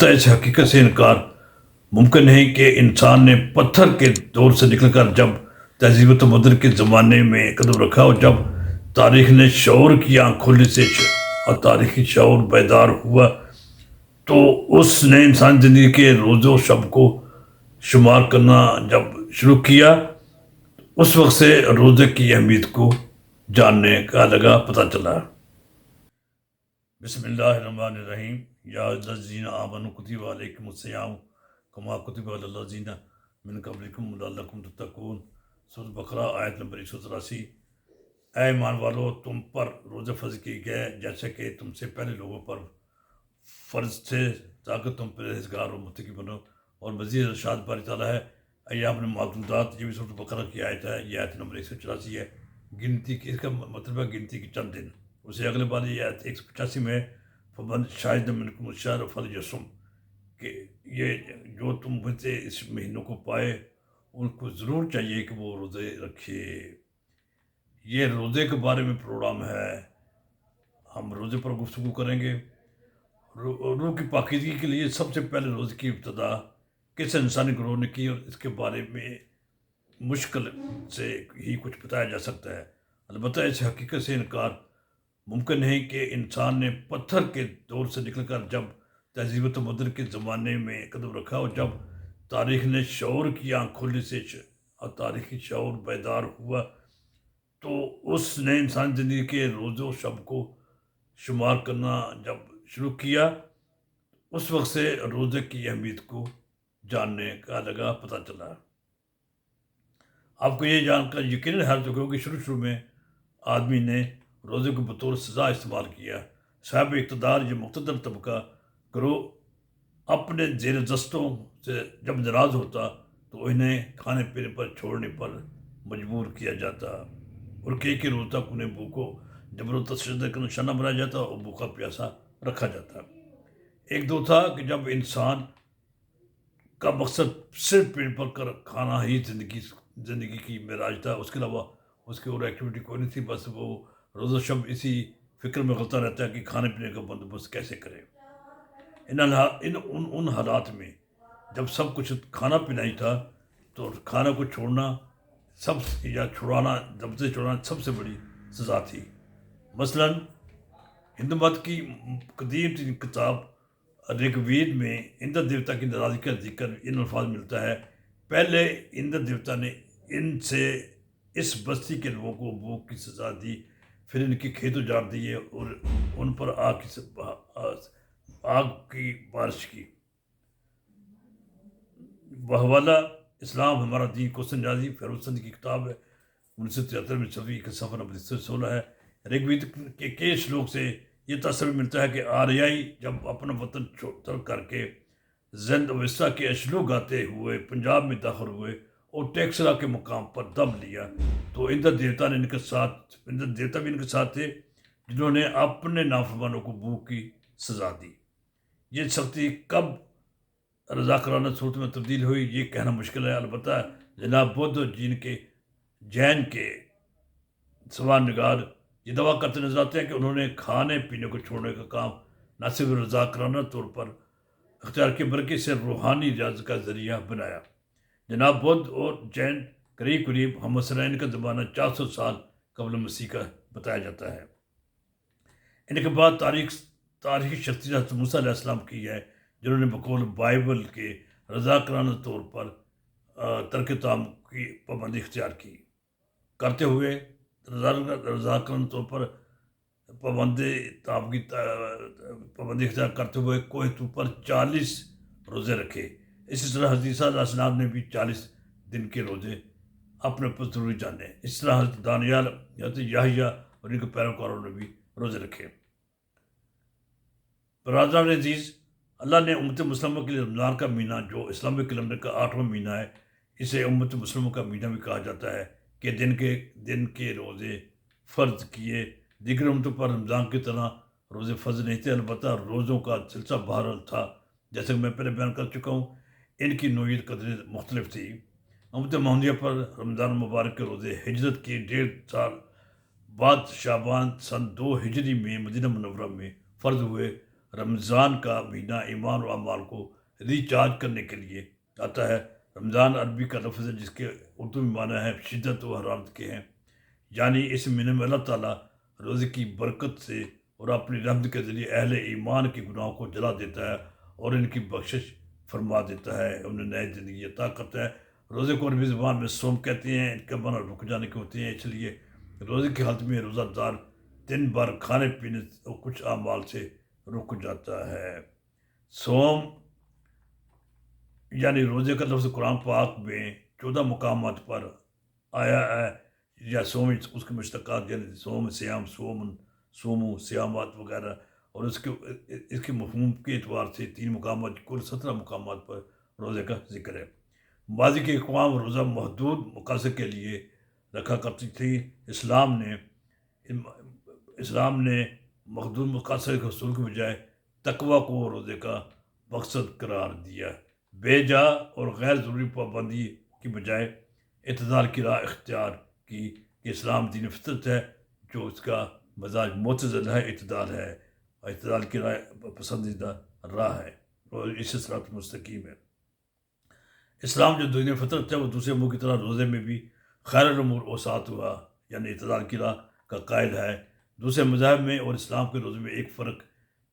तो इस हकीकत से इनकार मुमकिन नहीं कि इंसान ने पत्थर के दौर से निकलकर जब तहजीब तमद्दुन के ज़माने में कदम रखा और जब तारीख ने शऊर की आँख खोलने से और तारीखी शऊर बेदार हुआ तो उसने इंसान ज़िंदगी के रोज़ो शब को शुमार करना जब शुरू किया उस वक्त से रोज़े की अहमियत को जानने का लगा पता चला। बिस्मिल्लाहिर्रहमानिर्रहीम। या लज़ीना आमनु कुतिबा अलैकुमुस्सियाम कमा कुतिबा अलल लज़ीना मिन क़ब्लिकुम लअल्लकुम तत्तक़ून। सूरह बकरा आयत नंबर 183। ऐ ईमान वालो, तुम पर रोज़े फ़र्ज़ किए गए जैसे कि तुमसे पहले लोगों पर फ़र्ज़ थे ताकि तुम परहेज़गार और मुत्तकी बनो। और मज़ीद इरशाद बारी ताला है अय्याम मादूदात, ये भी सूरह बकरा की आयत है, ये आयत नंबर 184 है। गिनती की, इसका मतलब है गिनती की चंद दिन। उसे अगले बार ये आयत 185 में फमन शाहिद मिनकुम शहर फलयसुम कि ये जो तुम में से इस महीनों को पाए उनको ज़रूर चाहिए कि वो रोज़े रखे। ये रोज़े के बारे में प्रोग्राम है, हम रोज़े पर गुफ्तगू करेंगे। रूह की पाकीज़गी के लिए सबसे पहले रोज़े की इब्तदा किस इंसानी ग्रोह ने की और इसके बारे में मुश्किल से ही कुछ बताया जा सकता है। अलबत्ता इस हकीकत से इनकार मुमकिन नहीं कि इंसान ने पत्थर के दौर से निकलकर जब तहजीब तमद्दुन के ज़माने में कदम रखा और जब तारीख ने शऊर की आँख खोलने से और तारीखी शऊर बेदार हुआ तो उसने इंसान ज़िंदगी के रोज़ो शब को शुमार करना जब शुरू किया उस वक्त से रोज़े की अहमियत को जानने का लगा पता चला। आपको ये जानकर यकीनन हैरत होगी कि शुरू में आदमी ने रोज़े को बतौर सज़ा इस्तेमाल किया। साहिब इक़्तिदार ये मुक़्तदर तबका गिरोह अपने ज़ेर दस्तों से जब नाराज़ होता तो इन्हें खाने पीने पर छोड़ने पर मजबूर किया जाता और कई रोज़ तक उन्हें भूखों जबर तशद्दुद का निशाना बनाया जाता और भूखा प्यासा रखा जाता। एक दो था कि जब इंसान का मकसद सिर्फ पेट भर कर खाना ही ज़िंदगी की मेराज था, उसके अलावा उसकी और एक्टिविटी कोई नहीं थी। बस वो रोज़ा शब इसी फिक्र में गलता रहता है कि खाने पीने का बंदोबस्त कैसे करें। उन हालात में जब सब कुछ खाना पीना ही था तो खाना को छोड़ना सब या छुड़ाना जब से छुड़ाना सबसे बड़ी सज़ा थी। मसलन हिंदू मत की कदीम तरीन किताब ऋग्वेद में इंद्र देवता की नाराज़गी का जिक्र इन अल्फाज मिलता है। पहले इंद्र देवता ने इनसे इस बस्ती के लोगों को भूख की सज़ा दी, फिर इनके खेत उजाड़ दिए और उन पर आग की बारिश की। बहवाला इस्लाम हमारा दीन क्वेश्चन जाजी फैरुसंद की किताब है 1973 में छपी का सफ़र नंबर 116 है। ऋग्वेद के कई श्लोक से ये तस्वीर मिलता है कि आर्याई जब अपना वतन तर्क करके जंद विस्ता के अशलू गाते हुए पंजाब में दाखिल हुए और टेक्सला के मुकाम पर दम लिया तो इंद्र देवता भी इनके साथ थे जिन्होंने अपने नाफरमानों को भूख की सज़ा दी। ये सख्ती कब रज़ाकाराना सूरत में तब्दील हुई ये कहना मुश्किल है। अलबत्ता जनाब बुद्ध और जैन के सवानगार ये दावा करते नजर आते हैं कि उन्होंने खाने पीने को छोड़ने का काम न सिर्फ रज़ाकाराना तौर पर अख्तियार किया बल्कि इसे रूहानी रियाज़त का ज़रिया बनाया। जनाब बुद्ध और जैन करीब हमसरैन का ज़माना 400 साल कबल मसीह का बताया जाता है। इनके बाद तारीखी शख्सियत मूसा अलैहिस्सलाम की है जिन्होंने बकौल बाइबल के रज़ाकाराना तौर पर तर्क ताम की पाबंदी इख्तियार की करते हुए रज़ाकाराना तौर पर पाबंदी इख्तियार करते हुए कोह तूर पर 40 रोज़े रखे। इसी तरह हज़रत ईसा अलैहिस्सलाम ने भी 40 दिन के रोज़े अपने पर ज़रूरी जाने। इस तरह हज़रत दानियाल, हज़रत याहिया और इनके पैरोकारों ने भी रोज़े रखे। बरादरान अज़ीज़, अल्लाह ने उम्मत मुस्लिम के लिए रमज़ान का महीना जो इस्लामी कैलेंडर का 8वां महीना है इसे उम्मत मुस्लिम का महीना भी कहा जाता है कि दिन के रोज़े फ़र्ज किए। दीगर उम्मतों पर रमज़ान की तरह रोज़े फ़र्ज नहीं थे, अलबत्ता रोज़ों का सिलसिला बहरहाल था। जैसे मैं पहले बयान कर चुका हूँ इनकी नौइयत कदरें मुख्तलिफ थी। उम्मत मोहम्मदिया पर रमज़ान मुबारक के रोज़े हिजरत के 1.5 साल बाद शाबान सन 2 हिजरी में मदीना मुनव्वरा में फ़र्ज हुए رمضان کا مہینہ ایمان و اعمال کو ریچارج کرنے کے لیے آتا ہے۔ رمضان عربی کا لفظ ہے جس کے اردو میں معنی ہے شدت و حرارت کے ہیں، یعنی اس مہینے میں اللہ تعالیٰ روزے کی برکت سے اور اپنی رحمت کے ذریعے اہل ایمان کے گناہوں کو جلا دیتا ہے اور ان کی بخشش فرما دیتا ہے، انہیں نئی زندگی عطا کرتا ہے۔ روزے کو عربی زبان میں صوم کہتے ہیں، ان کا معنی رک جانے کے ہوتے ہیں، اس لیے روزے کی حالت میں روزہ دار دن بھر کھانے پینے اور کچھ اعمال سے رک جاتا ہے۔ صوم یعنی روزے کا لفظ قرآن پاک میں 14 مقامات پر آیا ہے، یا سوم اس کے مشتقات یعنی سوم سیام سومو سیامات وغیرہ، اور اس کے مفہوم کے اعتبار سے 3 مقامات کل 17 مقامات پر روزے کا ذکر ہے۔ ماضی کے اقوام روزہ محدود مقاصد کے لیے رکھا کرتی تھی، اسلام نے محدود مقاصد کے حصول کے بجائے تقوی کو روزے کا مقصد قرار دیا، بے جا اور غیر ضروری پابندی کی بجائے اعتدال کی راہ اختیار کی کہ اسلام دین فطرت ہے، جو اس کا مزاج معتدل ہے، اعتدال کی راہ پسندیدہ راہ ہے اور اس صراط مستقیم ہے۔ اسلام جو دین فطرت ہے وہ دوسرے امور کی طرح روزے میں بھی خیر الامور اوساط ہوا، یعنی اعتدال کی راہ کا قائد ہے۔ دوسرے مذاہب میں اور اسلام کے روزے میں ایک فرق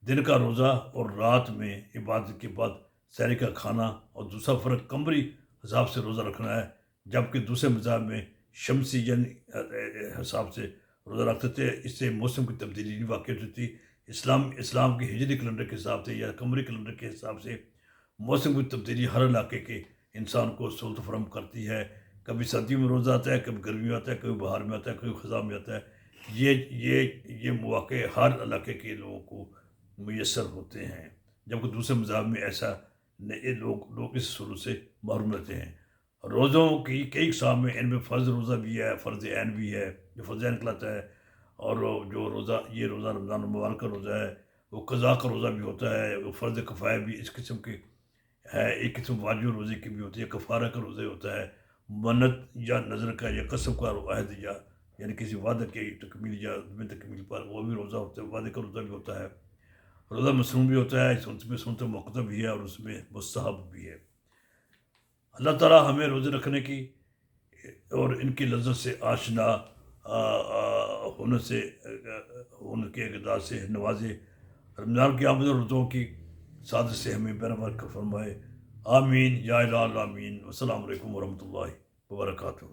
دن کا روزہ اور رات میں عبادت کے بعد سحری کا کھانا، اور دوسرا فرق قمری حساب سے روزہ رکھنا ہے، جبکہ دوسرے مذاہب میں شمسی یعنی حساب سے روزہ رکھتے تھے، اس سے موسم کی تبدیلی نہیں واقع ہوتی تھی۔ اسلام کے ہجری کیلنڈر کے حساب سے یا قمری کیلنڈر کے حساب سے موسم کی تبدیلی ہر علاقے کے انسان کو سہولت فراہم کرتی ہے، کبھی سردیوں میں روزہ آتا ہے، کبھی گرمی میں آتا ہے، کبھی بہار میں آتا ہے، کبھی خزاں میں آتا ہے۔ یہ مواقع ہر علاقے کے لوگوں کو میسر ہوتے ہیں، جبکہ دوسرے مذاہب میں ایسا لوگ اس سہولت سے محروم رہتے ہیں۔ روزوں کی کئی اقسام میں، ان میں فرض روزہ بھی ہے، فرض عین بھی ہے جو فرض عین کہلاتا ہے، اور جو یہ روزہ رمضان المبارک کا روزہ ہے وہ قضا کا روزہ بھی ہوتا ہے، وہ فرض کفایہ بھی اس قسم کے ہے، ایک قسم واجب روزے کی بھی ہوتی ہے، کفارہ کا روزہ ہوتا ہے، منت یا نظر کا یا قسم کا عہد یا یعنی کسی وعدہ کی تکمیل یا عدم تکمیل پر وہ بھی روزہ ہوتا ہے، وعدے کا روزہ بھی ہوتا ہے۔ روزہ مسنون بھی ہوتا ہے، اس میں سنت موقع بھی ہے اور اس میں مستحب بھی ہے۔ اللہ تعالیٰ ہمیں روزے رکھنے کی اور ان کی لذت سے آشنا ہونے کے اقدار سے نوازے، رمضان کی آمد اور روزوں کی سعادت سے ہمیں برابر فرمائے، آمین یا الہ العالمین۔ والسلام علیکم ورحمۃ اللہ وبرکاتہ۔